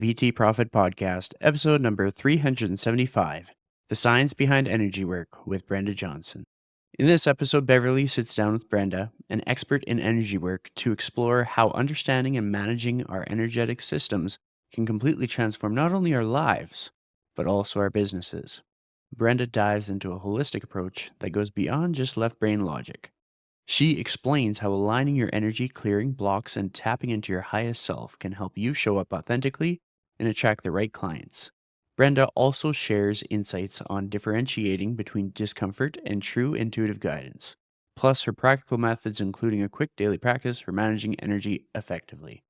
VT Profit Podcast, episode number 375, The Science Behind Energy Work with Brenda Johnston. In this episode, Beverly sits down with Brenda, an expert in energy work, to explore how understanding and managing our energetic systems can completely transform not only our lives, but also our businesses. Brenda dives into a holistic approach that goes beyond just left brain logic. She explains how aligning your energy, clearing blocks, and tapping into your highest self can help you show up authentically and attract the right clients. Brenda also shares insights on differentiating between discomfort and true intuitive guidance, plus her practical methods, including a quick daily practice for managing energy effectively.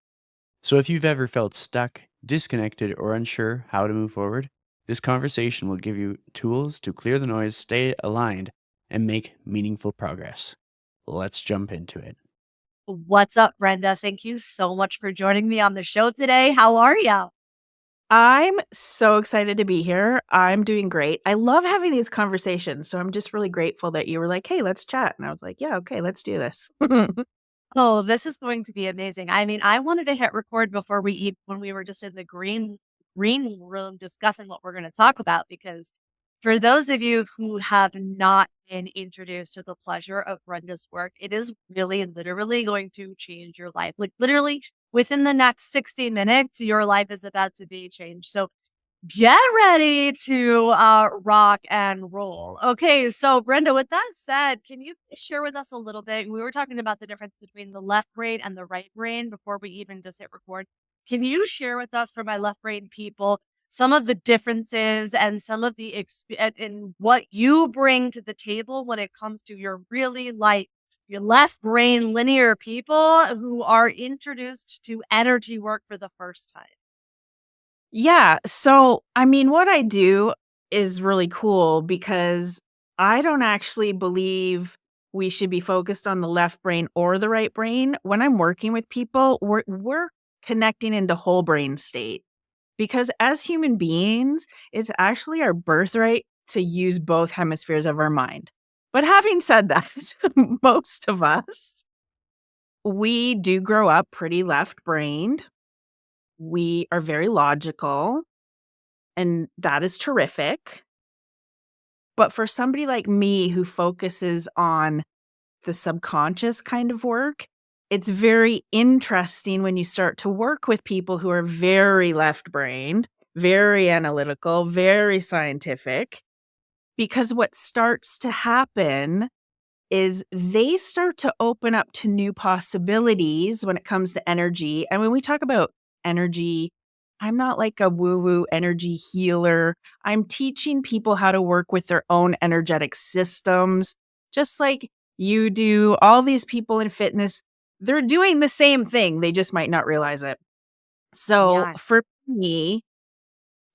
So if you've ever felt stuck, disconnected, or unsure how to move forward, this conversation will give you tools to clear the noise, stay aligned, and make meaningful progress. Let's jump into it. What's up, Brenda? Thank you so much for joining me on the show today. How are you? I'm so excited to be here. I'm doing great. I love having these conversations. So I'm just really grateful that you were like, hey, let's chat. And I was like, yeah, okay, let's do this. Oh, this is going to be amazing. I mean, I wanted to hit record before we eat when we were just in the green room discussing what we're going to talk about, because for those of you who have not been introduced to the pleasure of Brenda's work, it is really literally going to change your life. Like literally within the next 60 minutes, your life is about to be changed. So get ready to rock and roll. Okay, so Brenda, with that said, can you share with us a little bit? We were talking about the difference between the left brain and the right brain before we even just hit record. Can you share with us, for my left brain people, some of the differences and some of the and what you bring to the table when it comes to your really your left brain linear people who are introduced to energy work for the first time? Yeah. So, I mean, what I do is really cool because I don't actually believe we should be focused on the left brain or the right brain. When I'm working with people, we're connecting into whole brain state because as human beings, it's actually our birthright to use both hemispheres of our mind. But having said that, most of us, we do grow up pretty left brained. We are very logical, and that is terrific. But for somebody like me who focuses on the subconscious kind of work, it's very interesting when you start to work with people who are very left-brained, very analytical, very scientific, because what starts to happen is they start to open up to new possibilities when it comes to energy. And when we talk about energy, I'm not like a woo-woo energy healer. I'm teaching people how to work with their own energetic systems, just like you do. All these people in fitness, they're doing the same thing. They just might not realize it. So Yeah. for me,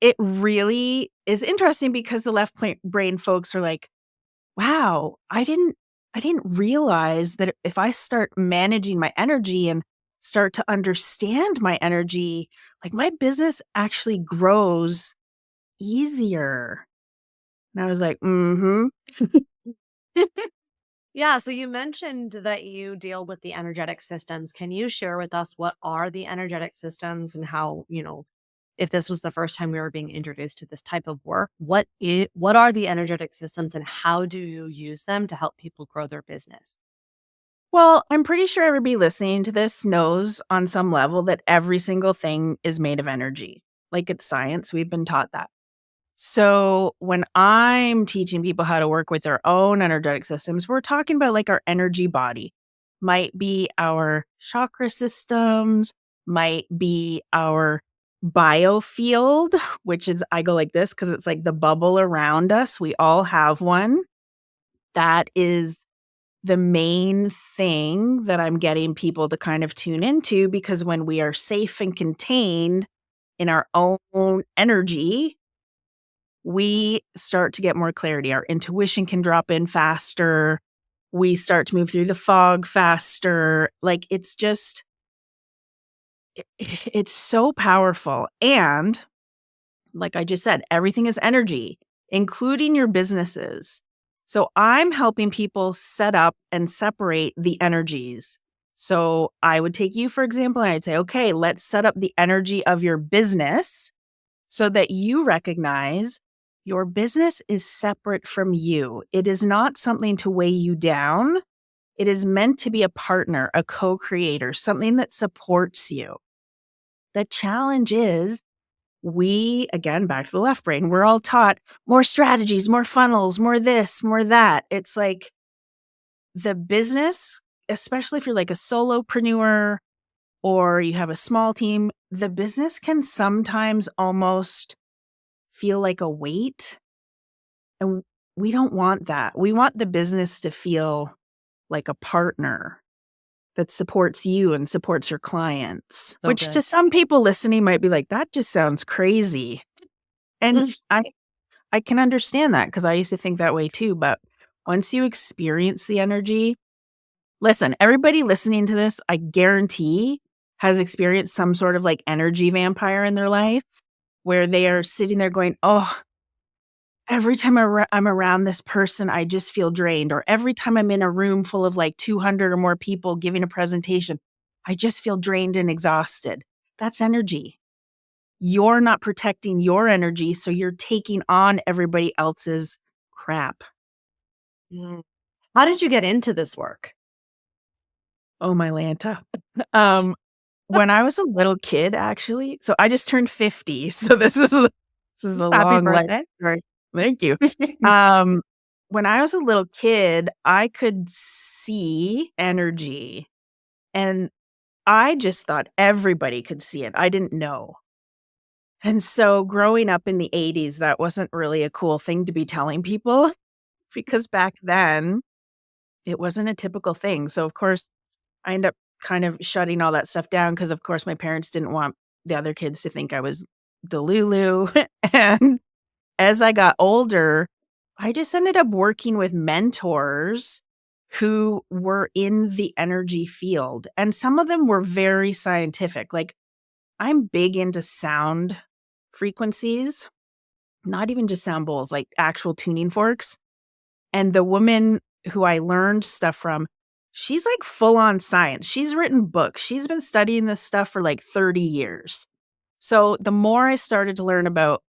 it really is interesting because the brain folks are like, wow, I didn't realize that if I start managing my energy and start to understand my energy, like my business actually grows easier. And I was like, mm-hmm. Yeah, so you mentioned that you deal with the energetic systems. Can you share with us what are the energetic systems and how, if this was the first time we were being introduced to this type of work, what are the energetic systems and how do you use them to help people grow their business? Well, I'm pretty sure everybody listening to this knows on some level that every single thing is made of energy. Like it's science, we've been taught that. So when I'm teaching people how to work with their own energetic systems, we're talking about like our energy body. Might be our chakra systems, might be our biofield, which is, I go like this because it's like the bubble around us. We all have one. That is the main thing that I'm getting people to kind of tune into, because when we are safe and contained in our own energy, we start to get more clarity. Our intuition can drop in faster. We start to move through the fog faster. Like it's so powerful. And like I just said, everything is energy, including your businesses. So I'm helping people set up and separate the energies. So I would take you, for example, and I'd say, okay, let's set up the energy of your business so that you recognize your business is separate from you. It is not something to weigh you down. It is meant to be a partner, a co-creator, something that supports you. The challenge is again, back to the left brain, we're all taught more strategies, more funnels, more this, more that. It's like the business, especially if you're like a solopreneur or you have a small team, the business can sometimes almost feel like a weight. And we don't want that. We want the business to feel like a partner that supports you and supports your clients, So which good. to some people listening might be like, that just sounds crazy. And I can understand that because I used to think that way too. But once you experience the energy, listen, everybody listening to this, I guarantee has experienced some sort of like energy vampire in their life where they are sitting there going, oh, every time I'm around this person, I just feel drained. Or every time I'm in a room full of like 200 or more people giving a presentation, I just feel drained and exhausted. That's energy. You're not protecting your energy, so you're taking on everybody else's crap. Mm. How did you get into this work? Oh, my Lanta. When I was a little kid, actually, so I just turned 50, so this is a Happy long life birthday. story. Thank you. When I was a little kid, I could see energy, and I just thought everybody could see it. I didn't know. And so growing up in the 80s, that wasn't really a cool thing to be telling people because back then, it wasn't a typical thing. So, of course, I ended up kind of shutting all that stuff down because, of course, my parents didn't want the other kids to think I was Delulu. And as I got older, I just ended up working with mentors who were in the energy field. And some of them were very scientific. Like, I'm big into sound frequencies, not even just sound bowls, like actual tuning forks. And the woman who I learned stuff from, she's like full on science. She's written books. She's been studying this stuff for like 30 years. So the more I started to learn about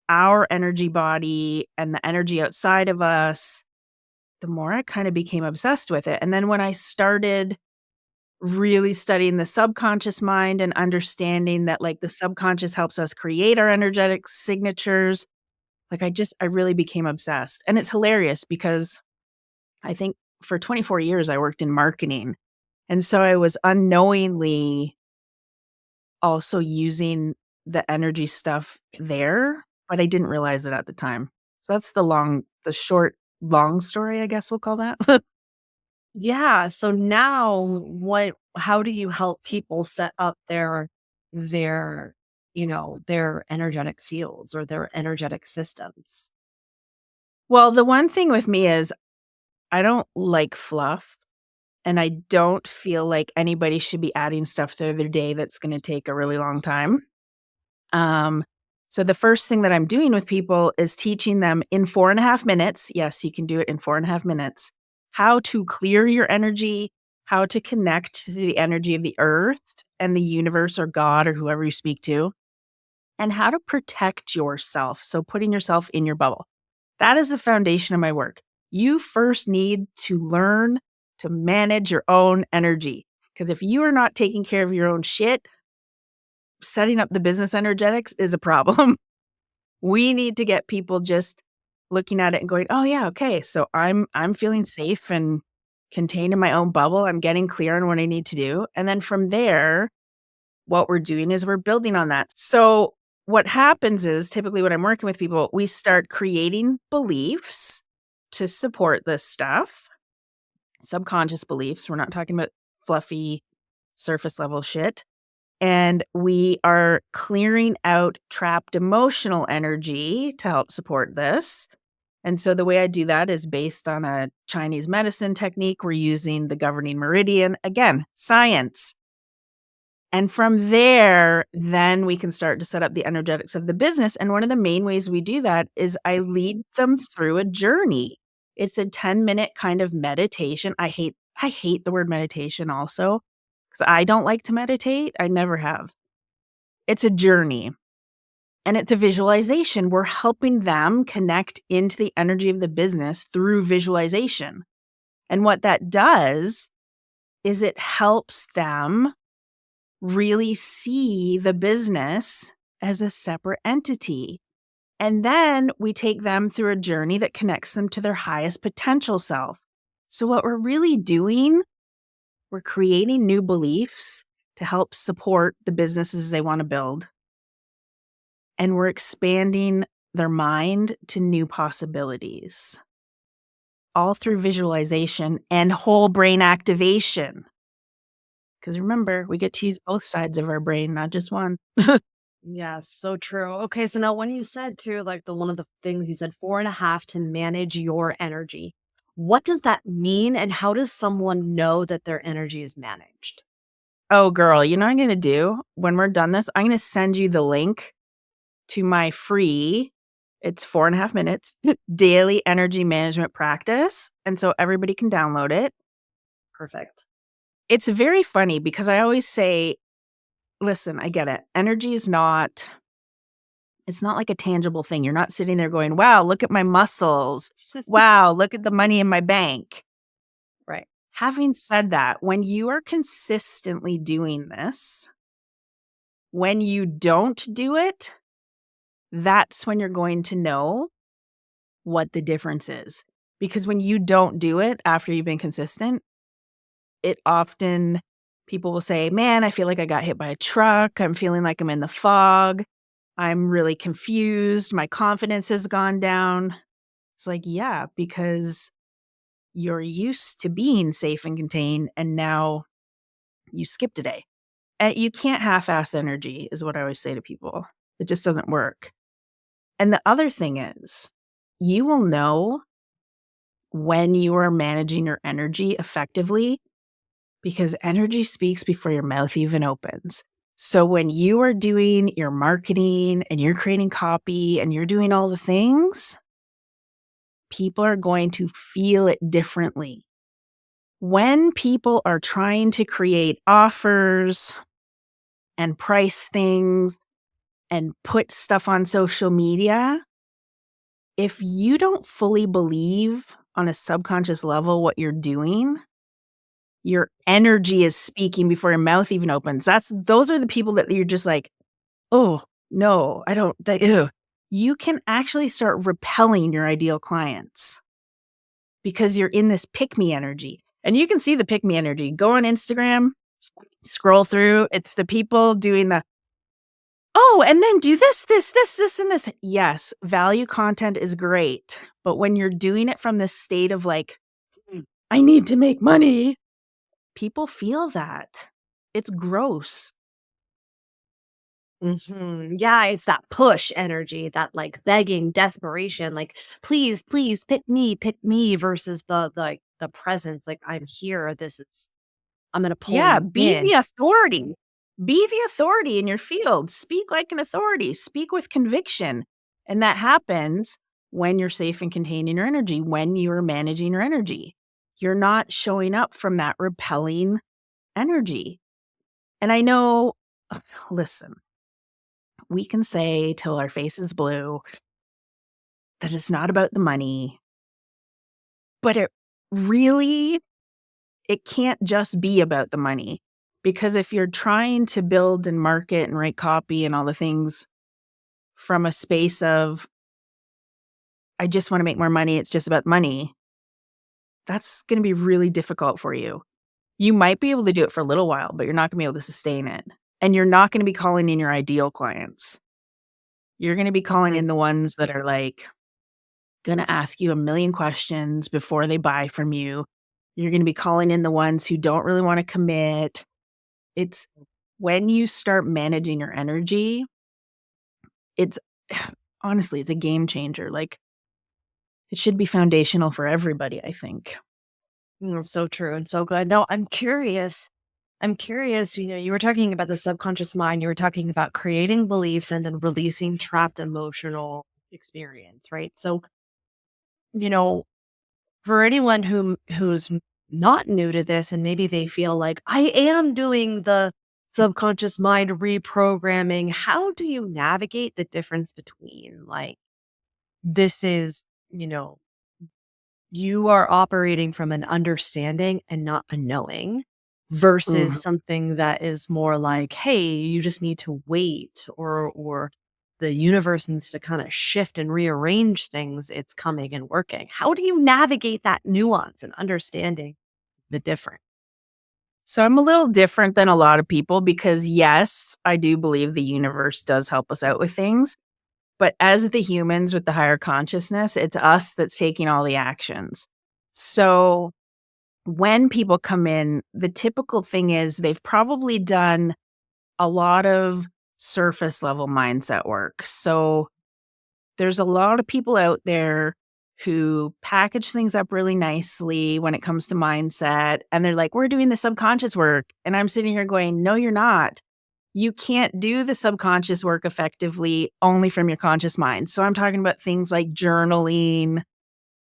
our energy body and the energy outside of us, the more I kind of became obsessed with it. And then when I started really studying the subconscious mind and understanding that like the subconscious helps us create our energetic signatures, like I really became obsessed. And it's hilarious because I think for 24 years I worked in marketing. And so I was unknowingly also using the energy stuff there, but I didn't realize it at the time. So that's long story, I guess we'll call that. Yeah. So now how do you help people set up their, their energetic fields or their energetic systems? Well, the one thing with me is I don't like fluff. And I don't feel like anybody should be adding stuff to their day that's going to take a really long time. So the first thing that I'm doing with people is teaching them in 4.5 minutes. Yes, you can do it in 4.5 minutes. How to clear your energy, how to connect to the energy of the earth and the universe or God or whoever you speak to, and how to protect yourself. So putting yourself in your bubble. That is the foundation of my work. You first need to learn to manage your own energy. Because if you are not taking care of your own shit, setting up the business energetics is a problem. We need to get people just looking at it and going, "Oh yeah, okay. So I'm feeling safe and contained in my own bubble. I'm getting clear on what I need to do." And then from there, what we're doing is we're building on that. So what happens is typically when I'm working with people, we start creating beliefs to support this stuff. Subconscious beliefs. We're not talking about fluffy surface level shit. And we are clearing out trapped emotional energy to help support this. And so the way I do that is based on a Chinese medicine technique. We're using the governing meridian. Again, science. And from there, then we can start to set up the energetics of the business. And one of the main ways we do that is I lead them through a journey. It's a 10-minute kind of meditation. I hate the word meditation also. because I don't like to meditate. I never have. It's a journey and it's a visualization. We're helping them connect into the energy of the business through visualization. And what that does is it helps them really see the business as a separate entity. And then we take them through a journey that connects them to their highest potential self. So what we're really doing, we're creating new beliefs to help support the businesses they want to build. And we're expanding their mind to new possibilities, all through visualization and whole brain activation. Because remember, we get to use both sides of our brain, not just one. Yes, so true. Okay, so now when you said too, like one of the things you said, 4.5 to manage your energy, what does that mean, and how does someone know that their energy is managed? Oh, girl, you know what I'm going to do? When we're done this, I'm going to send you the link to my free, it's 4.5 minutes, daily energy management practice. And so everybody can download it. Perfect. It's very funny because I always say, listen, I get it. Energy is not, it's not like a tangible thing. You're not sitting there going, wow, look at my muscles. Wow, look at the money in my bank. Right. Having said that, when you are consistently doing this, when you don't do it, that's when you're going to know what the difference is. Because when you don't do it after you've been consistent, it often, people will say, man, I feel like I got hit by a truck. I'm feeling like I'm in the fog. I'm really confused. My confidence has gone down. It's like, yeah, because you're used to being safe and contained, and now you skipped a day. You can't half-ass energy, is what I always say to people. It just doesn't work. And the other thing is, you will know when you are managing your energy effectively because energy speaks before your mouth even opens. So when you are doing your marketing and you're creating copy and you're doing all the things, people are going to feel it differently. When people are trying to create offers and price things and put stuff on social media, if you don't fully believe on a subconscious level what you're doing, your energy is speaking before your mouth even opens. Those are the people that you're just like, oh, no, I don't, ew. You can actually start repelling your ideal clients because you're in this pick-me energy. And you can see the pick-me energy. Go on Instagram, scroll through. It's the people doing the, oh, and then do this, and this. Yes, value content is great. But when you're doing it from this state of like, I need to make money, people feel that. It's gross. Yeah, it's that push energy, that like begging, desperation, like please, please pick me versus the presence. Like I'm here. I'm gonna pull Yeah, you be in. the authority. Be the authority in your field. Speak like an authority. Speak with conviction. And that happens when you're safe and contained in your energy, when you are managing your energy. You're not showing up from that repelling energy. And I know, listen, we can say till our face is blue that it's not about the money, but it can't just be about the money. Because if you're trying to build and market and write copy and all the things from a space of, I just want to make more money, it's just about money, that's going to be really difficult for you. You might be able to do it for a little while, but you're not going to be able to sustain it. And you're not going to be calling in your ideal clients. You're going to be calling in the ones that are like going to ask you a million questions before they buy from you. You're going to be calling in the ones who don't really want to commit. It's when you start managing your energy, it's honestly, it's a game changer. Like it should be foundational for everybody, I think. So true and so good. No, I'm curious. You were talking about the subconscious mind, you were talking about creating beliefs and then releasing trapped emotional experience, right? So, you know, for anyone who's not new to this and maybe they feel like I am doing the subconscious mind reprogramming. How do you navigate the difference between like this is, you are operating from an understanding and not a knowing versus Mhm. something that is more like, hey, you just need to wait or the universe needs to kind of shift and rearrange things. It's coming and working. How do you navigate that nuance and understanding the difference? So I'm a little different than a lot of people because, yes, I do believe the universe does help us out with things. But as the humans with the higher consciousness, it's us that's taking all the actions. So when people come in, the typical thing is they've probably done a lot of surface level mindset work. So there's a lot of people out there who package things up really nicely when it comes to mindset. And they're like, we're doing the subconscious work. And I'm sitting here going, no, you're not. You can't do the subconscious work effectively only from your conscious mind. So I'm talking about things like journaling,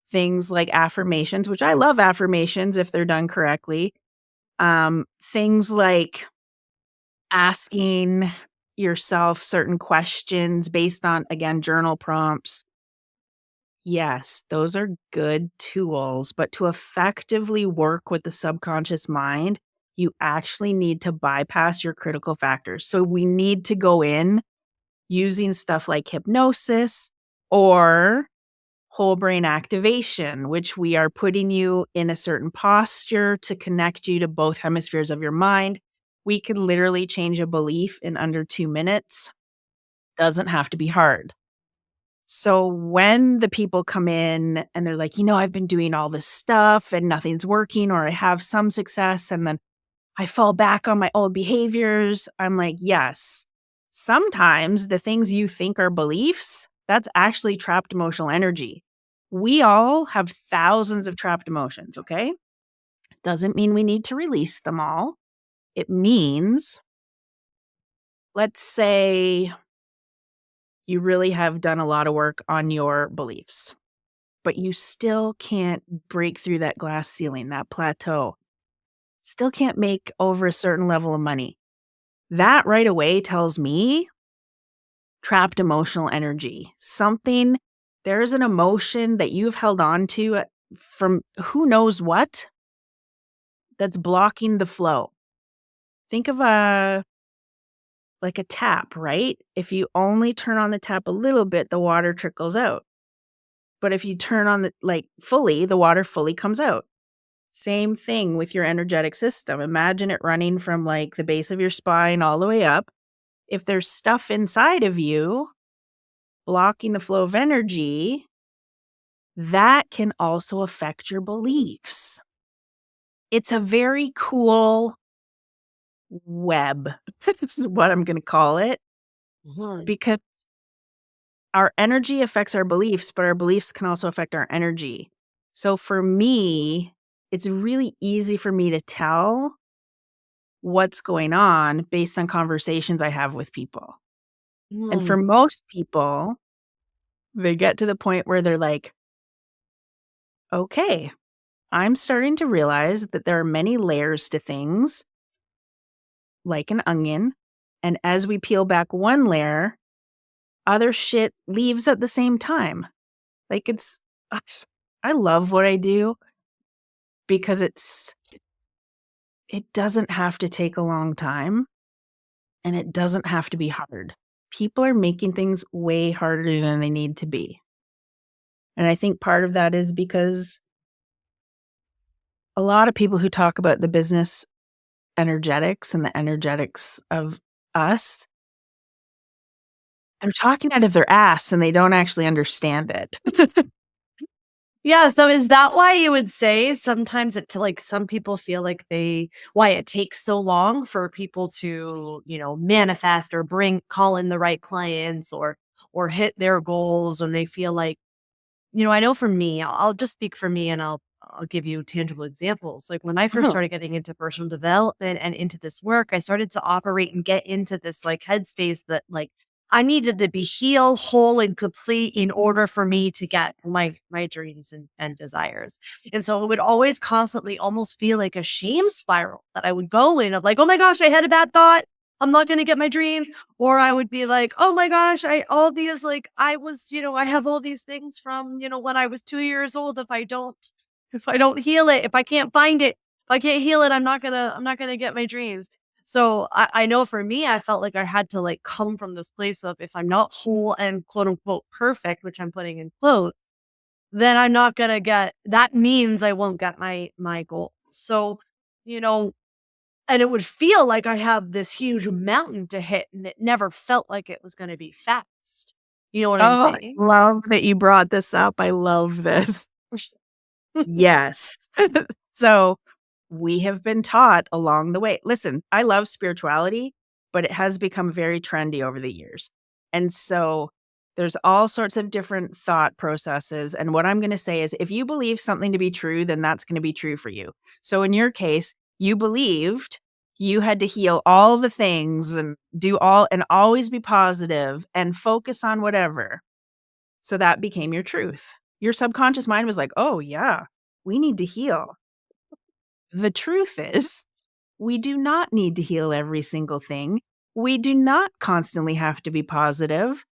things like affirmations, which I love affirmations if they're done correctly. Things like asking yourself certain questions based on, again, journal prompts. Yes, those are good tools, but to effectively work with the subconscious mind, you actually need to bypass your critical factors. So we need to go in using stuff like hypnosis or whole brain activation, which we are putting you in a certain posture to connect you to both hemispheres of your mind. We can literally change a belief in under 2 minutes. Doesn't have to be hard. So when the people come in and they're like, I've been doing all this stuff and nothing's working, or I have some success and then I fall back on my old behaviors, I'm like, yes, sometimes the things you think are beliefs, that's actually trapped emotional energy. We all have thousands of trapped emotions, okay? Doesn't mean we need to release them all. It means, let's say you really have done a lot of work on your beliefs, but you still can't break through that glass ceiling, that plateau. Still can't make over a certain level of money. That right away tells me trapped emotional energy. There's an emotion that you've held on to from who knows what that's blocking the flow. Think of like a tap, right? If you only turn on the tap a little bit, the water trickles out. But if you turn on fully, the water fully comes out. Same thing with your energetic system. Imagine it running from like the base of your spine all the way up. If there's stuff inside of you blocking the flow of energy, that can also affect your beliefs. It's a very cool web. This is what I'm going to call it, because our energy affects our beliefs, but our beliefs can also affect our energy. So for me, it's really easy for me to tell what's going on based on conversations I have with people. And for most people, they get to the point where they're like, okay, I'm starting to realize that there are many layers to things, like an onion. And as we peel back one layer, other shit leaves at the same time. Like I love what I do because it doesn't have to take a long time and it doesn't have to be hard. People are making things way harder than they need to be. And I think part of that is because a lot of people who talk about the business energetics and the energetics of us are talking out of their ass and they don't actually understand it. Yeah, so is that why you would say sometimes some people feel like why it takes so long for people to, manifest or call in the right clients or hit their goals when they feel like, I know for me, I'll just speak for me and I'll give you tangible examples. Like when I first Mhm. started getting into personal development and into this work, I started to operate and get into this like headspace that like I needed to be healed, whole, and complete in order for me to get my dreams and desires. And so it would always constantly almost feel like a shame spiral that I would go in of like, oh my gosh, I had a bad thought. I'm not going to get my dreams. Or I would be like, oh my gosh, all these, like, I was, I have all these things from, when I was 2 years old. If I don't heal it, if I can't find it, if I can't heal it, I'm not gonna get my dreams. So I know for me, I felt like I had to like come from this place of if I'm not whole and quote unquote perfect, which I'm putting in quotes, then I'm not gonna get, that means I won't get my goal. So, you know, and it would feel like I have this huge mountain to hit and it never felt like it was gonna be fast. You know what I'm Oh, I saying? love that you brought this up. I love this. Yes. So we have been taught along the way. Listen, I love spirituality, but it has become very trendy over the years. And so there's all sorts of different thought processes. And what I'm going to say is if you believe something to be true, then that's going to be true for you. So in your case, you believed you had to heal all the things and do all and always be positive and focus on whatever. So that became your truth. Your subconscious mind was like, oh, yeah, we need to heal. The truth is, we do not need to heal every single thing. We do not constantly have to be positive.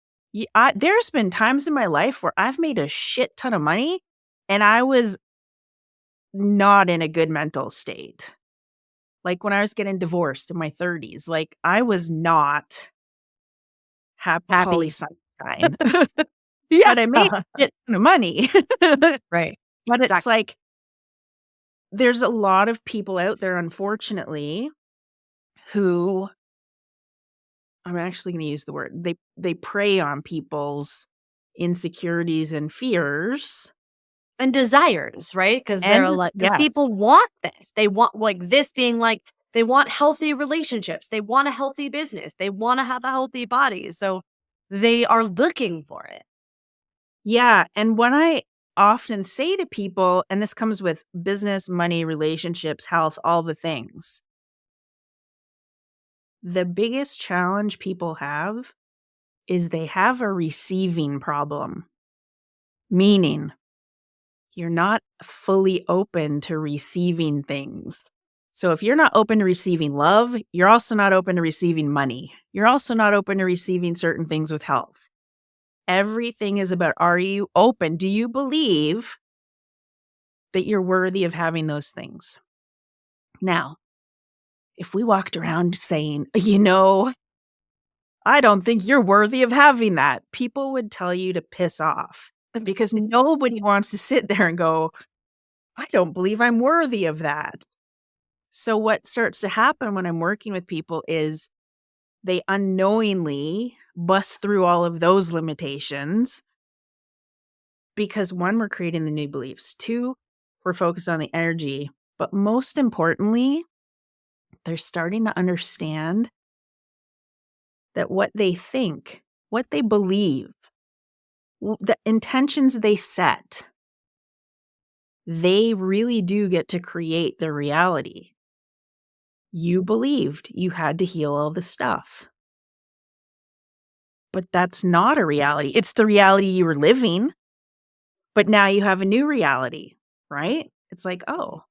There's been times in my life where I've made a shit ton of money and I was not in a good mental state. Like when I was getting divorced in my 30s, like I was not Polly Happy. Sunshine. Yeah. But I made a shit ton of money. Right. But it's Exactly. like, there's a lot of people out there, unfortunately, who I'm actually going to use the word, they prey on people's insecurities and fears. And desires, right? Because And they're like, because yes, people want this. They want like this being like, they want healthy relationships. They want a healthy business. They want to have a healthy body. So they are looking for it. yeah. And what I often say to people, and this comes with business, money, relationships, health, all the things, the biggest challenge people have is they have a receiving problem, meaning you're not fully open to receiving things. So if you're not open to receiving love, you're also not open to receiving money. You're also not open to receiving certain things with health. Everything is about, are you open? Do you believe that you're worthy of having those things? Now, if we walked around saying, I don't think you're worthy of having that, people would tell you to piss off because nobody wants to sit there and go, I don't believe I'm worthy of that. So what starts to happen when I'm working with people is they unknowingly bust through all of those limitations because one, we're creating the new beliefs. Two, we're focused on the energy. But most importantly, they're starting to understand that what they think, what they believe, the intentions they set, they really do get to create their reality. You believed you had to heal all the stuff. But that's not a reality. It's the reality you were living. But now you have a new reality, right? It's like, oh,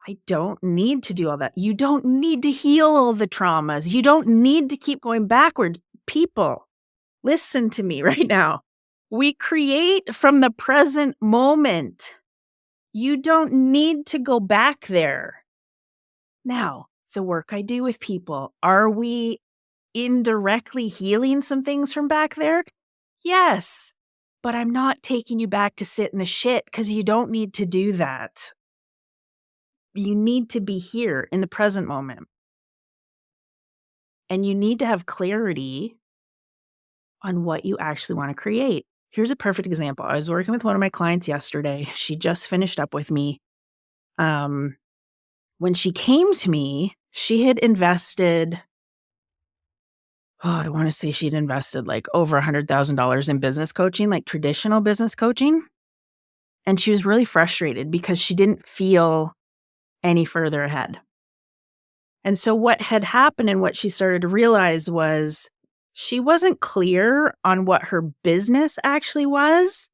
I don't need to do all that. You don't need to heal all the traumas. You don't need to keep going backward. People, listen to me right now. We create from the present moment. You don't need to go back there. Now, the work I do with people, are we indirectly healing some things from back there? Yes, but I'm not taking you back to sit in the shit because you don't need to do that. You need to be here in the present moment. And you need to have clarity on what you actually want to create. Here's a perfect example. I was working with one of my clients yesterday. She just finished up with me. When she came to me, she had invested, I want to say she'd invested like over $100,000 in business coaching, like traditional business coaching. And she was really frustrated because she didn't feel any further ahead. And so what had happened and what she started to realize was she wasn't clear on what her business actually was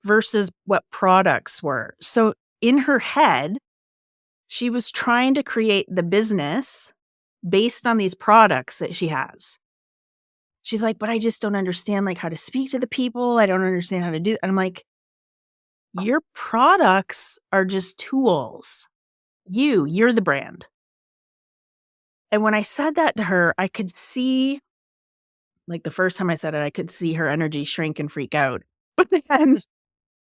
versus what products were. So in her head, she was trying to create the business based on these products that she has. She's like, but I just don't understand like how to speak to the people. I don't understand how to do. And I'm like, your products are just tools. You're the brand. And when I said that to her, I could see, like the first time I said it, I could see her energy shrink and freak out. But then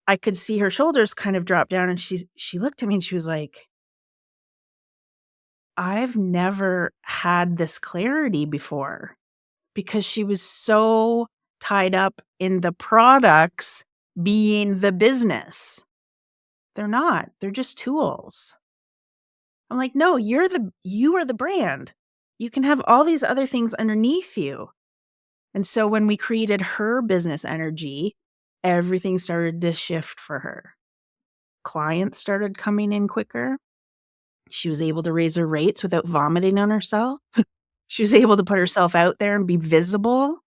I could see her shoulders kind of drop down and she looked at me and she was like, I've never had this clarity before, because she was so tied up in the products being the business. They're not. They're just tools. I'm like, no, you are the brand. You can have all these other things underneath you. And so when we created her business energy, everything started to shift for her. Clients started coming in quicker. She was able to raise her rates without vomiting on herself. She was able to put herself out there and be visible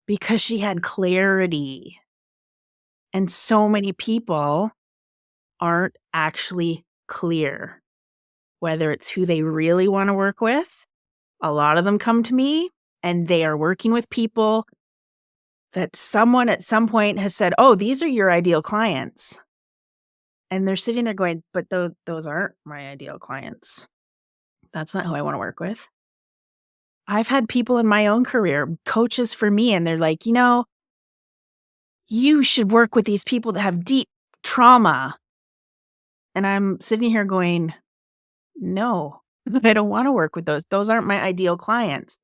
because she had clarity. And so many people aren't actually clear, whether it's who they really want to work with. A lot of them come to me and they are working with people that someone at some point has said, oh, these are your ideal clients. And they're sitting there going, but those aren't my ideal clients. That's not who I want to work with. I've had people in my own career, coaches for me, and they're like, you should work with these people that have deep trauma. And I'm sitting here going, no, I don't want to work with those. Those aren't my ideal clients,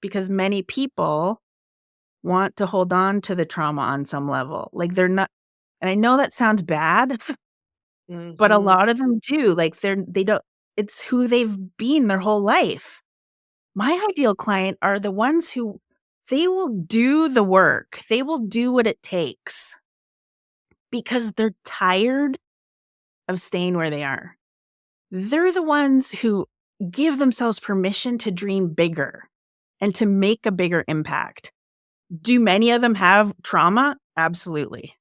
because many people want to hold on to the trauma on some level. Like they're not, and I know that sounds bad, but a lot of them do. Like they don't, it's who they've been their whole life. My ideal client are the ones who they will do the work. They will do what it takes because they're tired of staying where they are. They're the ones who give themselves permission to dream bigger and to make a bigger impact. Do many of them have trauma? Absolutely.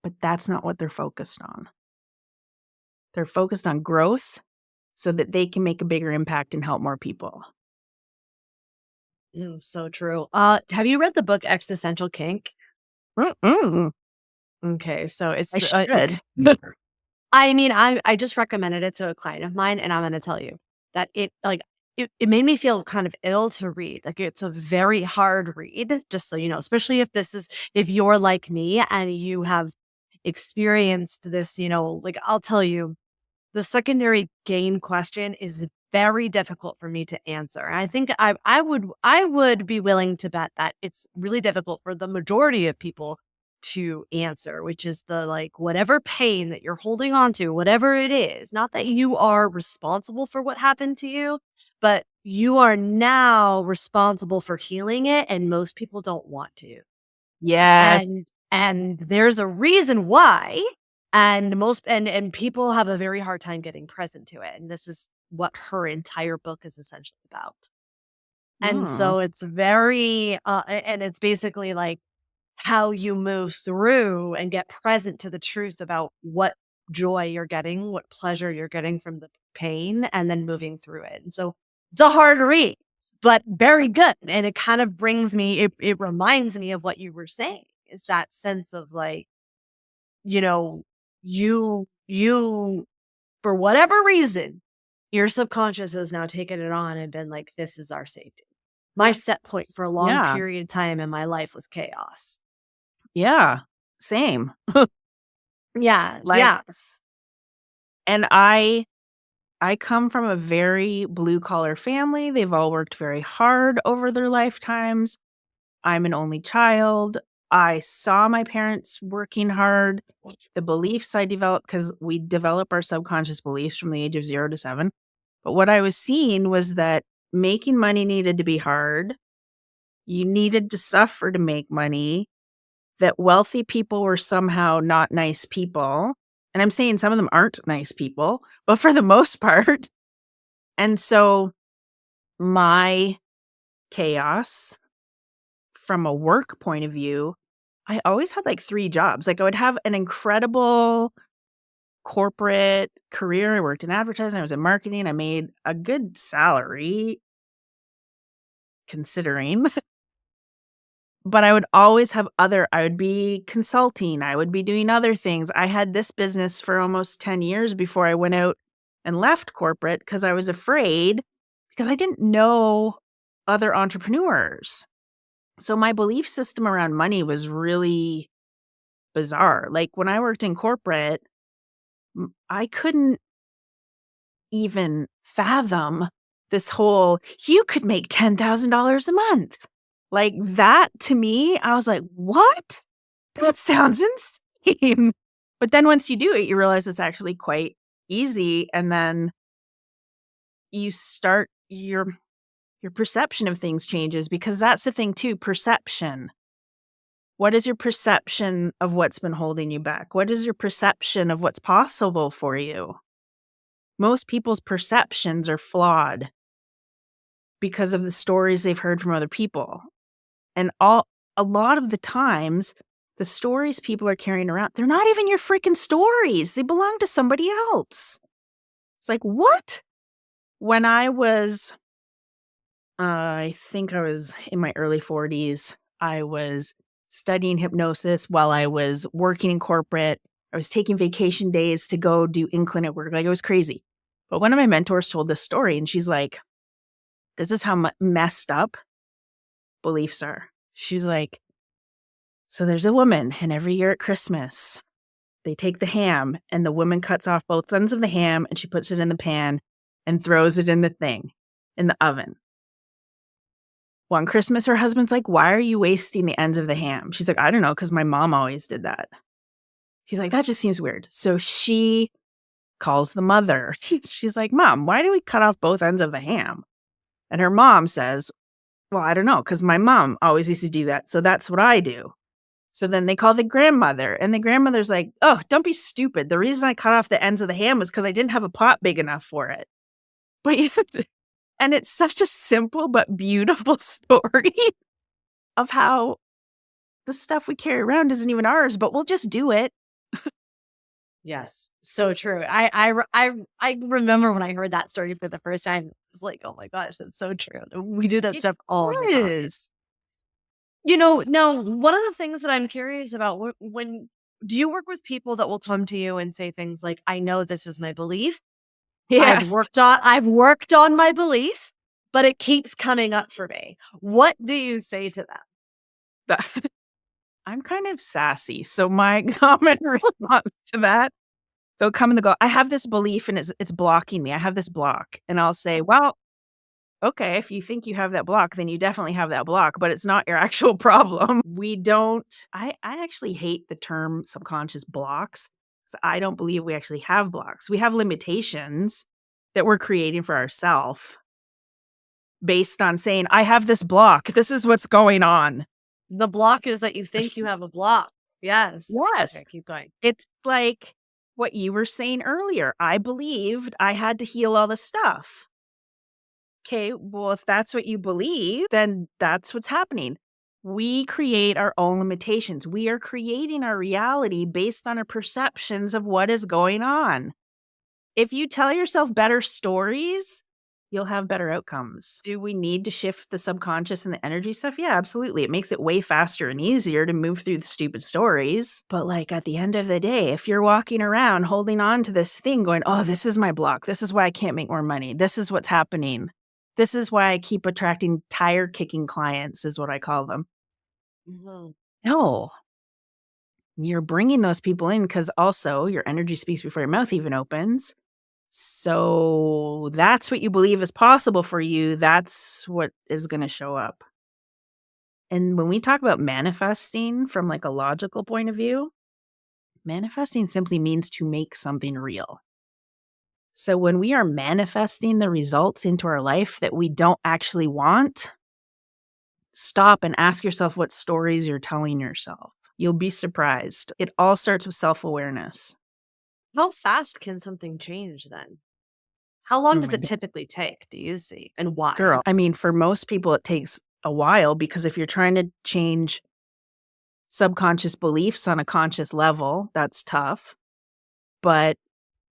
But that's not what they're focused on. They're focused on growth so that they can make a bigger impact and help more people. So true. Have you read the book Existential Kink? Mm-mm. Okay, so it's I should. I mean, I just recommended it to a client of mine, and I'm gonna tell you that it made me feel kind of ill to read. Like, it's a very hard read, just so you know, especially if you're like me and you have experienced this, like, I'll tell you, the secondary gain question is very difficult for me to answer. And I think I would be willing to bet that it's really difficult for the majority of people to answer, which is the, like, whatever pain that you're holding on to, whatever it is, not that you are responsible for what happened to you, but you are now responsible for healing it, and most people don't want to. Yes. And there's a reason why, and people have a very hard time getting present to it. And this is what her entire book is essentially about. And so it's very and it's basically like how you move through and get present to the truth about what joy you're getting, what pleasure you're getting from the pain, and then moving through it. And so it's a hard read, but very good. And it kind of it reminds me of what you were saying, is that sense of like, you, for whatever reason, your subconscious has now taken it on and been like, this is our safety. My set point for a long Yeah. period of time in my life was chaos. Yeah. Same. Yeah. Like- Yes. And I come from a very blue collar family. They've all worked very hard over their lifetimes. I'm an only child. I saw my parents working hard. The beliefs I developed, because we develop our subconscious beliefs from the age of 0 to 7. But what I was seeing was that making money needed to be hard. You needed to suffer to make money. That wealthy people were somehow not nice people. And I'm saying some of them aren't nice people, but for the most part. And so my chaos from a work point of view, I always had like 3 jobs. Like I would have an incredible corporate career. I worked in advertising, I was in marketing, I made a good salary considering. But I would always have I would be consulting, I would be doing other things. I had this business for almost 10 years before I went out and left corporate because I was afraid because I didn't know other entrepreneurs. So my belief system around money was really bizarre. Like when I worked in corporate, I couldn't even fathom this whole, you could make $10,000 a month. Like that to me, I was like, what? That sounds insane. But then once you do it, you realize it's actually quite easy. And then you start your perception of things changes because that's the thing too, perception. What is your perception of what's been holding you back? What is your perception of what's possible for you? Most people's perceptions are flawed because of the stories they've heard from other people. And a lot of the times, the stories people are carrying around, they're not even your freaking stories. They belong to somebody else. It's like, what? When I was, I think I was in my early 40s, I was studying hypnosis while I was working in corporate. I was taking vacation days to go do in-clinic work. Like it was crazy. But one of my mentors told this story and she's like, this is how messed up beliefs are. She's like, so there's a woman and every year at Christmas, they take the ham and the woman cuts off both ends of the ham and she puts it in the pan and throws it in the oven. Well, on Christmas, her husband's like, why are you wasting the ends of the ham? She's like, I don't know, because my mom always did that. He's like, that just seems weird. So she calls the mother. She's like, Mom, why do we cut off both ends of the ham? And her mom says, well, I don't know, because my mom always used to do that. So that's what I do. So then they call the grandmother and the grandmother's like, oh, don't be stupid. The reason I cut off the ends of the ham was because I didn't have a pot big enough for it. But and it's such a simple but beautiful story of how the stuff we carry around isn't even ours, but we'll just do it. Yes, so true. I remember when I heard that story for the first time. It's like, oh my gosh, that's so true. We do that stuff all the time. Is. Now, one of the things that I'm curious about, when do you work with people that will come to you and say things like, I know this is my belief. Yes. I've worked on my belief, but it keeps coming up for me. What do you say to them? I'm kind of sassy. So my common response to that, they'll come and they'll go, I have this belief and it's blocking me. I have this block. And I'll say, well, okay, if you think you have that block, then you definitely have that block, but it's not your actual problem. I actually hate the term subconscious blocks. I don't believe we actually have blocks. We have limitations that we're creating for ourselves based on saying, I have this block. This is what's going on. The block is that you think you have a block. Yes. Yes. Okay, keep going. It's like what you were saying earlier. I believed I had to heal all the stuff. Okay, well, if that's what you believe, then that's what's happening. We create our own limitations. We are creating our reality based on our perceptions of what is going on. If you tell yourself better stories, you'll have better outcomes. Do we need to shift the subconscious and the energy stuff? Yeah, absolutely. It makes it way faster and easier to move through the stupid stories. But like at the end of the day, if you're walking around holding on to this thing going, oh, this is my block. This is why I can't make more money. This is what's happening. This is why I keep attracting tire kicking clients is what I call them. Mhm. No. You're bringing those people in because also your energy speaks before your mouth even opens. So that's what you believe is possible for you. That's what is going to show up. And when we talk about manifesting from like a logical point of view, manifesting simply means to make something real. So when we are manifesting the results into our life that we don't actually want, stop and ask yourself what stories you're telling yourself. You'll be surprised. It all starts with self-awareness. How fast can something change then? How long Oh does my it typically take, do you see? And why? Girl, I mean, for most people, it takes a while, because if you're trying to change subconscious beliefs on a conscious level, that's tough. But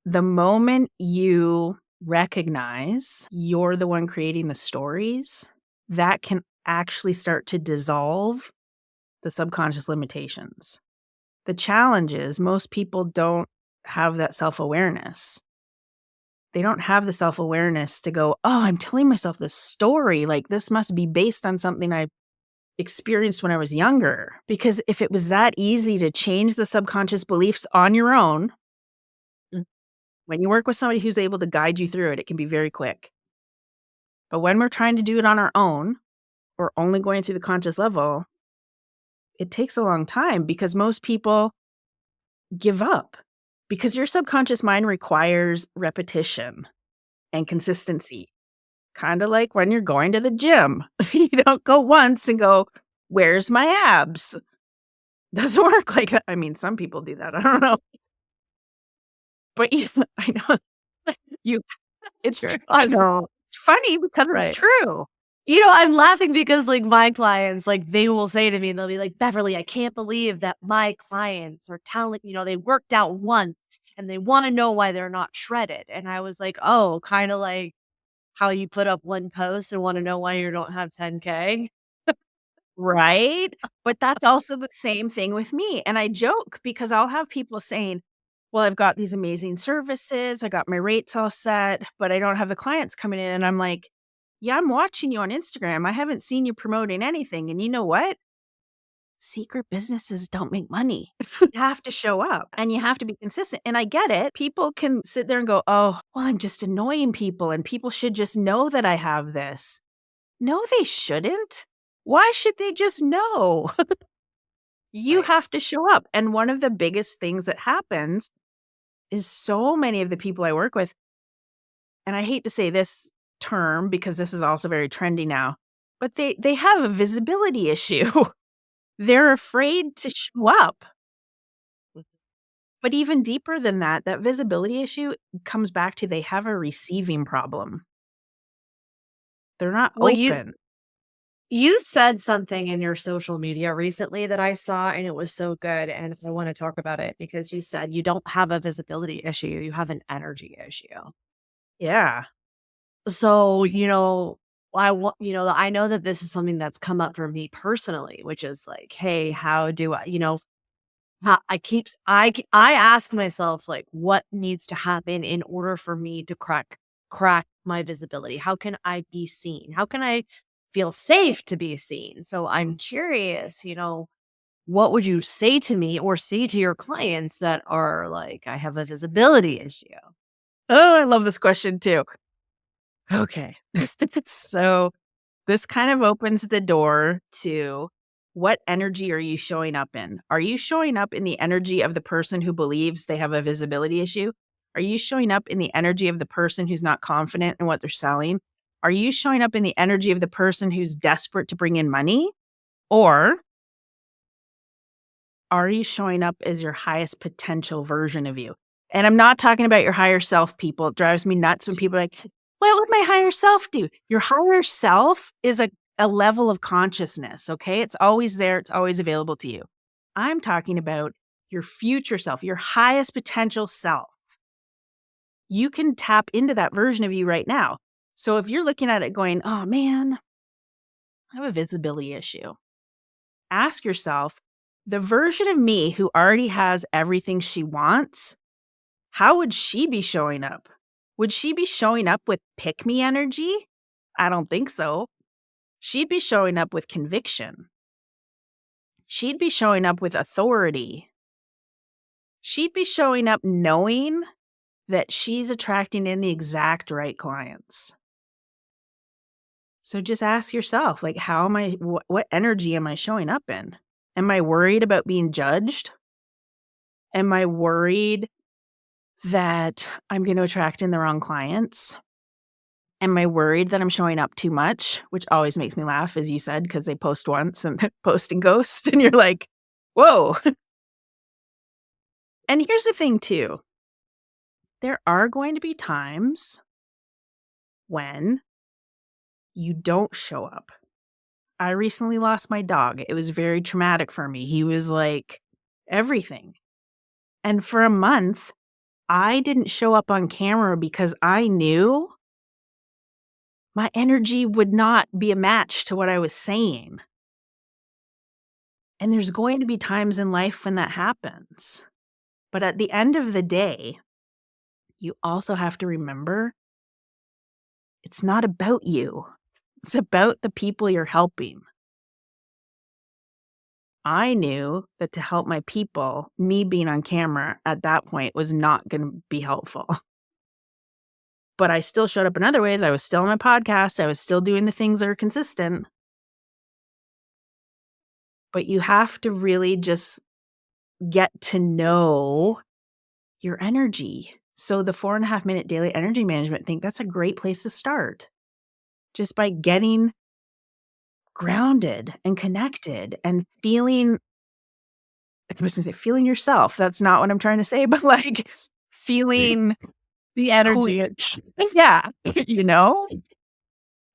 the moment you recognize you're the one creating the stories, that can actually start to dissolve the subconscious limitations. The challenge is most people don't have that self-awareness. They don't have the self-awareness to go, "Oh, I'm telling myself this story, like, this must be based on something I experienced when I was younger." Because if it was that easy to change the subconscious beliefs on your own, when you work with somebody who's able to guide you through it, it can be very quick. But when we're trying to do it on our own, or only going through the conscious level, it takes a long time because most people give up. Because your subconscious mind requires repetition and consistency. Kind of like when you're going to the gym. You don't go once and go, "Where's my abs?" Doesn't work like that. I mean, some people do that. I don't know. But I know you it's True. true. I know. It's funny because it's Right. true. I'm laughing because like my clients, like they will say to me, they'll be like, "Beverly, I can't believe that my clients are telling, they worked out once and they want to know why they're not shredded." And I was like, "Oh, kind of like how you put up one post and want to know why you don't have 10K." Right? But that's also the same thing with me, and I joke because I'll have people saying, "Well, I've got these amazing services, I got my rates all set, but I don't have the clients coming in," and I'm like, "Yeah, I'm watching you on Instagram, I haven't seen you promoting anything, and you know what? Secret businesses don't make money." You have to show up, and you have to be consistent, and I get it. People can sit there and go, "Oh, well, I'm just annoying people, and people should just know that I have this." No, they shouldn't. Why should they just know? You Right. have to show up. And one of the biggest things that happens is so many of the people I work with, and I hate to say this term because this is also very trendy now, but they have a visibility issue. They're afraid to show up. But even deeper than that, that visibility issue comes back to they have a receiving problem. They're not Well, open. you said something in your social media recently that I saw, and it was so good. And I want to talk about it because you said you don't have a visibility issue, you have an energy issue. Yeah. So, I know that this is something that's come up for me personally, which is like, hey, how do I, how I ask myself like what needs to happen in order for me to crack my visibility? How can I be seen? How can I feel safe to be seen? So I'm curious, what would you say to me or say to your clients that are like, I have a visibility issue? Oh, I love this question too. Okay. So this kind of opens the door to what energy are you showing up in? Are you showing up in the energy of the person who believes they have a visibility issue? Are you showing up in the energy of the person who's not confident in what they're selling? Are you showing up in the energy of the person who's desperate to bring in money? Or are you showing up as your highest potential version of you? And I'm not talking about your higher self, people. It drives me nuts when people are like, what would my higher self do? Your higher self is a level of consciousness, okay? It's always there, it's always available to you. I'm talking about your future self, your highest potential self. You can tap into that version of you right now. So if you're looking at it going, oh man, I have a visibility issue, ask yourself, the version of me who already has everything she wants, how would she be showing up? Would she be showing up with pick me energy? I don't think so. She'd be showing up with conviction. She'd be showing up with authority. She'd be showing up knowing that she's attracting in the exact right clients. So just ask yourself, like, how am I, what energy am I showing up in? Am I worried about being judged? Am I worried that I'm going to attract in the wrong clients? Am I worried that I'm showing up too much? Which always makes me laugh, as you said, because they post once and post and ghost, and you're like, whoa. And here's the thing, too. There are going to be times when you don't show up. I recently lost my dog. It was very traumatic for me. He was like everything. And for a month, I didn't show up on camera because I knew my energy would not be a match to what I was saying. And there's going to be times in life when that happens. But at the end of the day, you also have to remember it's not about you. It's about the people you're helping. I knew that to help my people, me being on camera at that point was not going to be helpful. But I still showed up in other ways. I was still on my podcast. I was still doing the things that are consistent. But you have to really just get to know your energy. So the 4.5 minute daily energy management thing, that's a great place to start. Just by getting grounded and connected and feeling, I was going to say feeling yourself. That's not what I'm trying to say, but like feeling The energy. yeah, you know?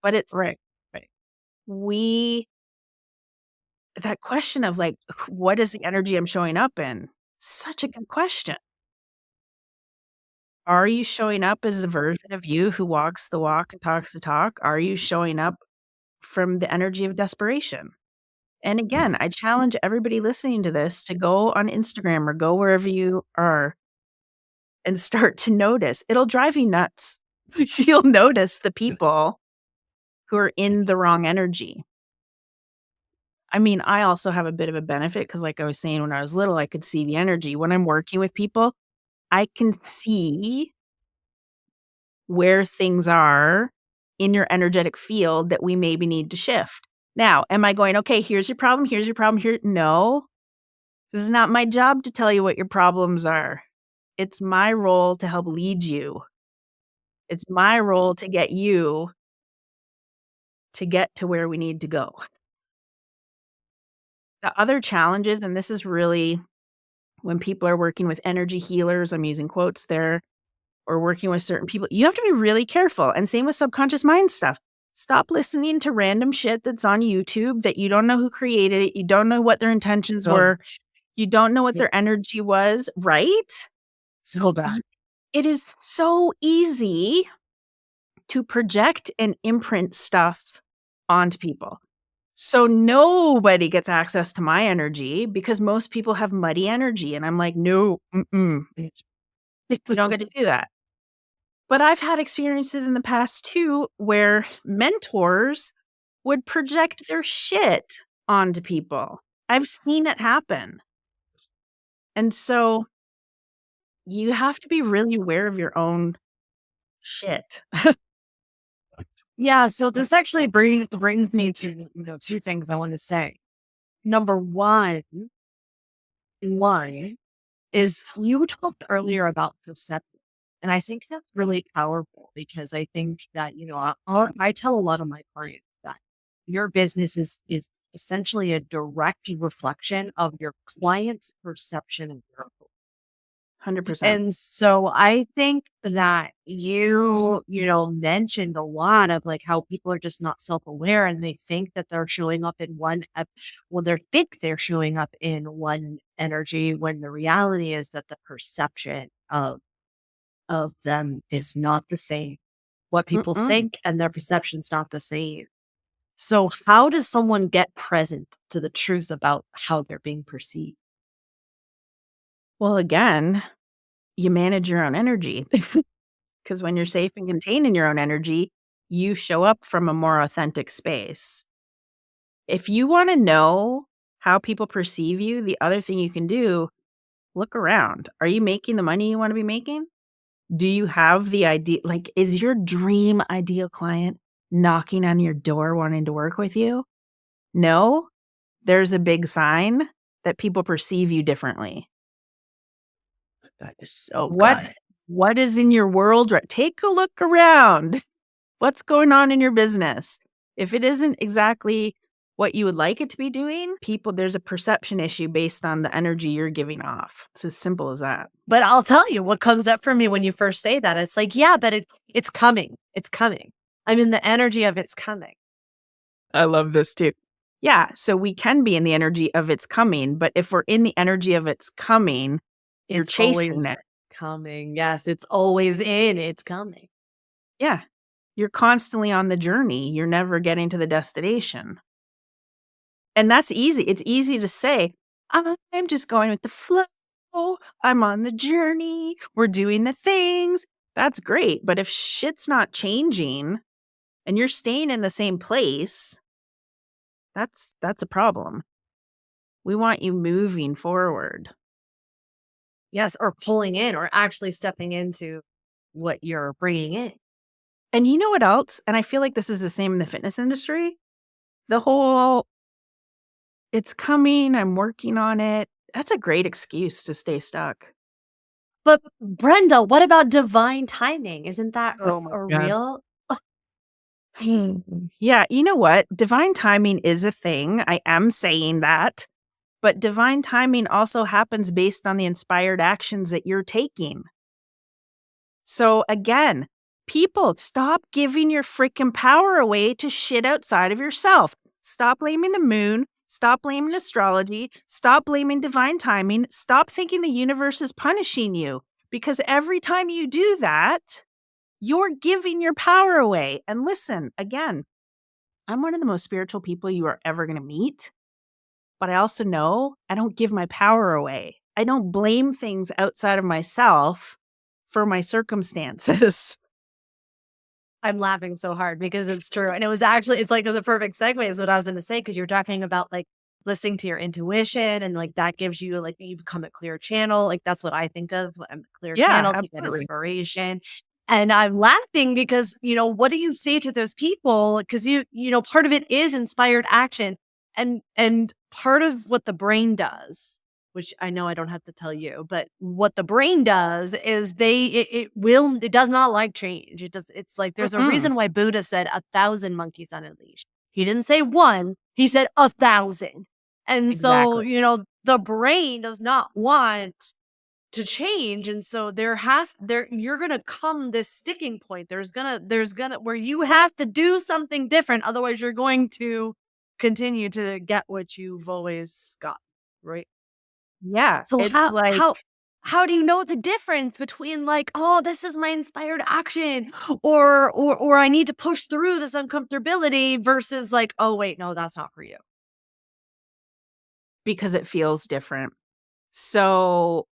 But it's Right. that question of like, what is the energy I'm showing up in? Such a good question. Are you showing up as a version of you who walks the walk and talks the talk? Are you showing up from the energy of desperation? And again, I challenge everybody listening to this to go on Instagram or go wherever you are and start to notice. It'll drive you nuts. You'll notice the people who are in the wrong energy. I mean, I also have a bit of a benefit because, like I was saying, when I was little, I could see the energy. When I'm working with people, I can see where things are in your energetic field that we maybe need to shift. Now, am I going, okay, here's your problem, here? No, this is not my job to tell you what your problems are. It's my role to help lead you. It's my role to get you to get to where we need to go. The other challenges, and this is really when people are working with energy healers, I'm using quotes there, or working with certain people, you have to be really careful. And same with subconscious mind stuff. Stop listening to random shit that's on YouTube that you don't know who created it. You don't know what their intentions were. You don't know what their energy was, right? So bad. It is so easy to project and imprint stuff onto people. So nobody gets access to my energy because most people have muddy energy. And I'm like, no, you don't get to do that. But I've had experiences in the past too where mentors would project their shit onto people. I've seen it happen. And so you have to be really aware of your own shit. Yeah, so this actually brings me to two things I want to say. Number one is you talked earlier about perception, and I think that's really powerful because I think that I tell a lot of my clients that your business is essentially a direct reflection of your client's perception of your 100%. And so I think that you mentioned a lot of like how people are just not self-aware and they think that they're showing up in they think they're showing up in one energy when the reality is that the perception of them is not the same. What people think and their perception's not the same. So how does someone get present to the truth about how they're being perceived? Well, again, you manage your own energy because when you're safe and contained in your own energy, you show up from a more authentic space. If you want to know how people perceive you, the other thing you can do, look around. Are you making the money you want to be making? Do you have the idea? Like, is your dream ideal client knocking on your door wanting to work with you? No, there's a big sign that people perceive you differently. That is so What is in your world? Take a look around. What's going on in your business? If it isn't exactly what you would like it to be doing, there's a perception issue based on the energy you're giving off. It's as simple as that. But I'll tell you what comes up for me when you first say that. It's like, yeah, but it's coming. It's coming. I'm in the energy of it's coming. I love this too. Yeah, so we can be in the energy of it's coming, but if we're in the energy of it's coming, you're It's chasing always it. coming. Yes, it's always in, it's coming. Yeah. You're constantly on the journey. You're never getting to the destination. And that's easy. It's easy to say, I'm just going with the flow. I'm on the journey. We're doing the things. That's great. But if shit's not changing and you're staying in the same place, that's a problem. We want you moving forward. Yes, or pulling in or actually stepping into what you're bringing in. And you know what else? And I feel like this is the same in the fitness industry. The whole, it's coming, I'm working on it. That's a great excuse to stay stuck. But Brenda, what about divine timing? Isn't that Oh my a God. real? Yeah, you know what? Divine timing is a thing. I am saying that. But divine timing also happens based on the inspired actions that you're taking. So again, people, stop giving your freaking power away to shit outside of yourself. Stop blaming the moon. Stop blaming astrology. Stop blaming divine timing. Stop thinking the universe is punishing you. Because every time you do that, you're giving your power away. And listen, again, I'm one of the most spiritual people you are ever going to meet. But I also know I don't give my power away. I don't blame things outside of myself for my circumstances. I'm laughing so hard because it's true. And it was actually, it's like the perfect segue is what I was going to say, because you're talking about like listening to your intuition and like that gives you like you become a clear channel. Like that's what I think of. I'm a clear Yeah, channel to get absolutely. inspiration. And I'm laughing because, what do you say to those people? Because part of it is inspired action. And part of what the brain does, which I know I don't have to tell you, but what the brain does is it does not like change. It's like there's a Mm-mm. reason why Buddha said 1,000 monkeys on a leash. He didn't say one, he said 1,000. And so, Exactly. the brain does not want to change. And so you're gonna come this sticking point. There's gonna where you have to do something different. Otherwise, you're going to continue to get what you've always got. Right. Yeah, So it's like, how do you know the difference between like, oh, this is my inspired action, or I need to push through this uncomfortability versus like, oh wait, no, that's not for you. because it feels different. So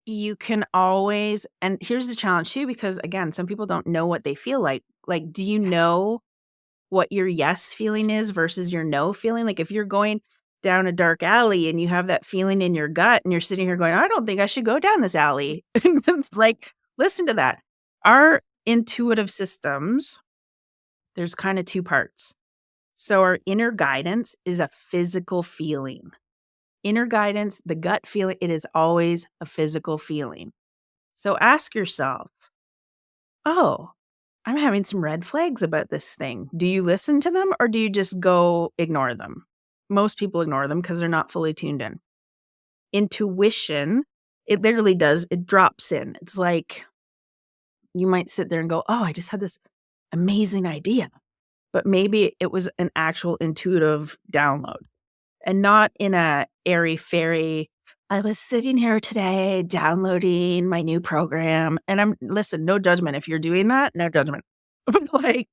you can always, and here's the challenge too, because again, some people don't know what they feel like. Like, do you know what your yes feeling is versus your no feeling? Like, if you're going down a dark alley and you have that feeling in your gut and you're sitting here going, I don't think I should go down this alley. Like, listen to that. Our intuitive systems, there's kind of two parts. So, our inner guidance is a physical feeling. Inner guidance, the gut feeling, it is always a physical feeling. So, ask yourself, oh, I'm having some red flags about this thing. Do you listen to them or do you just go ignore them? Most people ignore them because they're not fully tuned in. Intuition, it literally does, it drops in. It's like you might sit there and go, oh, I just had this amazing idea. But maybe it was an actual intuitive download and not in a airy fairy. I was sitting here today downloading my new program. And listen, no judgment. If you're doing that, no judgment. But like,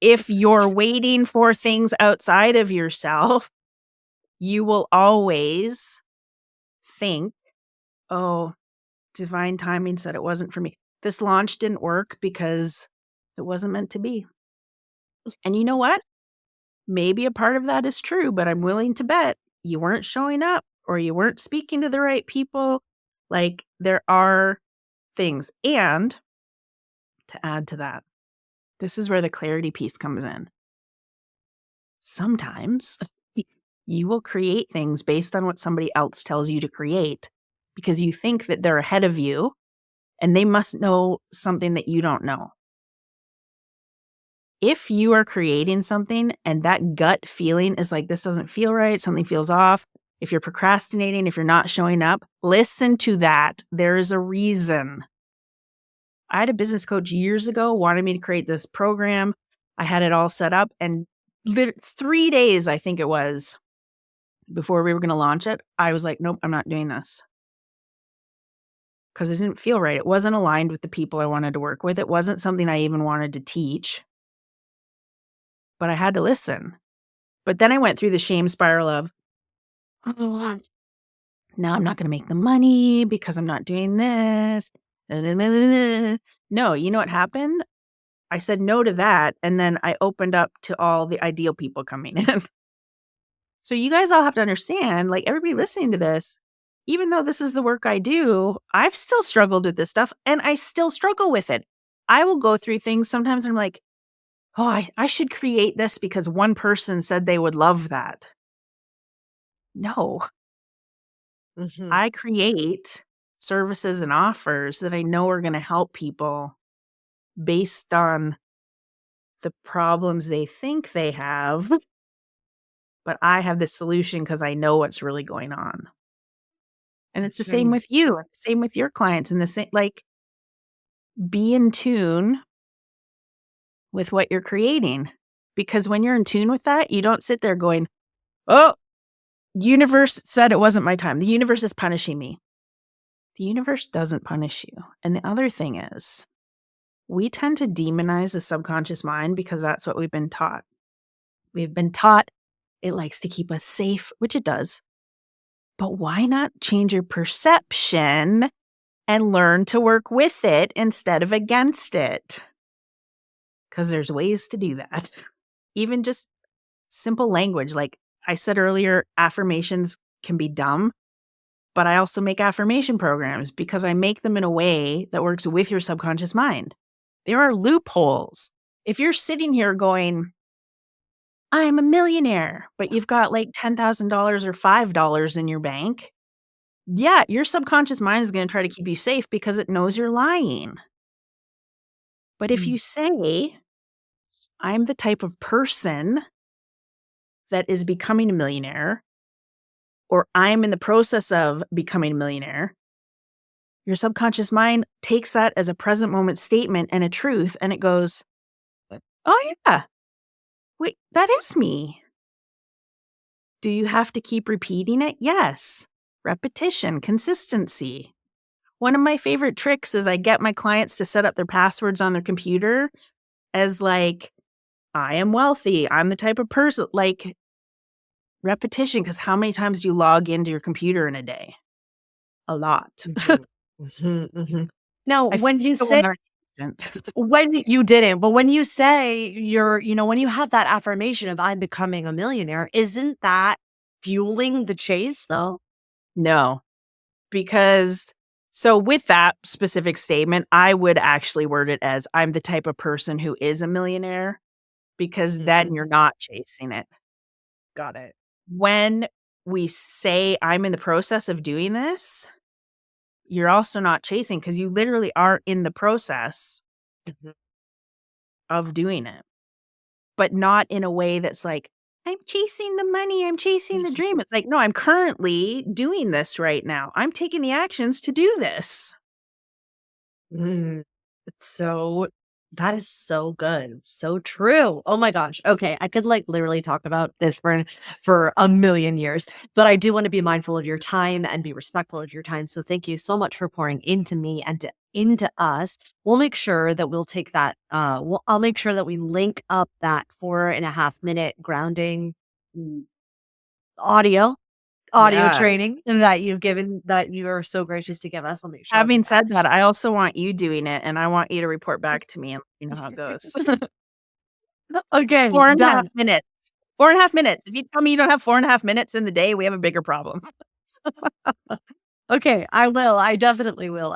if you're waiting for things outside of yourself, you will always think, oh, divine timing said it wasn't for me. This launch didn't work because it wasn't meant to be. And you know what? Maybe a part of that is true, but I'm willing to bet you weren't showing up or you weren't speaking to the right people. Like, there are things. And to add to that, this is where the clarity piece comes in. Sometimes you will create things based on what somebody else tells you to create because you think that they're ahead of you and they must know something that you don't know. If you are creating something and that gut feeling is like, this doesn't feel right, something feels off, if you're procrastinating, if you're not showing up, listen to that. There is a reason. I had a business coach years ago wanted me to create this program. I had it all set up and 3 days, I think it was, before we were going to launch it, I was like, nope, I'm not doing this. Because it didn't feel right. It wasn't aligned with the people I wanted to work with. It wasn't something I even wanted to teach. But I had to listen. But then I went through the shame spiral of, oh, now I'm not going to make the money because I'm not doing this. No, you know what happened? I said no to that. And then I opened up to all the ideal people coming in. So you guys all have to understand, like everybody listening to this, even though this is the work I do, I've still struggled with this stuff and I still struggle with it. I will go through things sometimes and I'm like, oh, I should create this because one person said they would love that. No, I create services and offers that I know are going to help people based on the problems they think they have. But I have this solution because I know what's really going on. And it's the same with you, same with your clients, and the same, like, be in tune with what you're creating. Because when you're in tune with that, you don't sit there going, oh, universe said it wasn't my time. The universe is punishing me. The universe doesn't punish you. And the other thing is, we tend to demonize the subconscious mind because that's what we've been taught. We've been taught it likes to keep us safe, which it does. But why not change your perception and learn to work with it instead of against it? Because there's ways to do that. Even just simple language. Like I said earlier, affirmations can be dumb, but I also make affirmation programs because I make them in a way that works with your subconscious mind. There are loopholes. If you're sitting here going, I'm a millionaire, but you've got like $10,000 or $5 in your bank, yeah, your subconscious mind is going to try to keep you safe because it knows you're lying. But if you say, I'm the type of person that is becoming a millionaire, or I'm in the process of becoming a millionaire, your subconscious mind takes that as a present moment statement and a truth, and it goes, oh yeah, wait, that is me. Do you have to keep repeating it? Yes. Repetition, consistency. One of my favorite tricks is I get my clients to set up their passwords on their computer as like, I am wealthy. I'm the type of person, like repetition. Because how many times do you log into your computer in a day? A lot. Now, when you say, when you didn't, but when you say when you have that affirmation of I'm becoming a millionaire, isn't that fueling the chase though? No, because so with that specific statement, I would actually word it as I'm the type of person who is a millionaire, because then you're not chasing it. Got it. When we say I'm in the process of doing this, you're also not chasing because you literally are in the process of doing it, but not in a way that's like, I'm chasing the money, I'm chasing the dream. It's like, no, I'm currently doing this right now. I'm taking the actions to do this. That is so good. So true. Oh my gosh. Okay. I could like literally talk about this for a million years, but I do want to be mindful of your time and be respectful of your time. So thank you so much for pouring into me and into us. We'll make sure that we'll take that. I'll make sure that we link up that 4.5-minute grounding audio Yeah. training that you've given, that you are so gracious to give us. I'll make sure. Having said that, I also want you doing it, and I want you to report back to me and let me know how it goes. Okay. 4.5 minutes. 4.5 minutes. If you tell me you don't have 4.5 minutes in the day, we have a bigger problem. Okay. I will. I definitely will.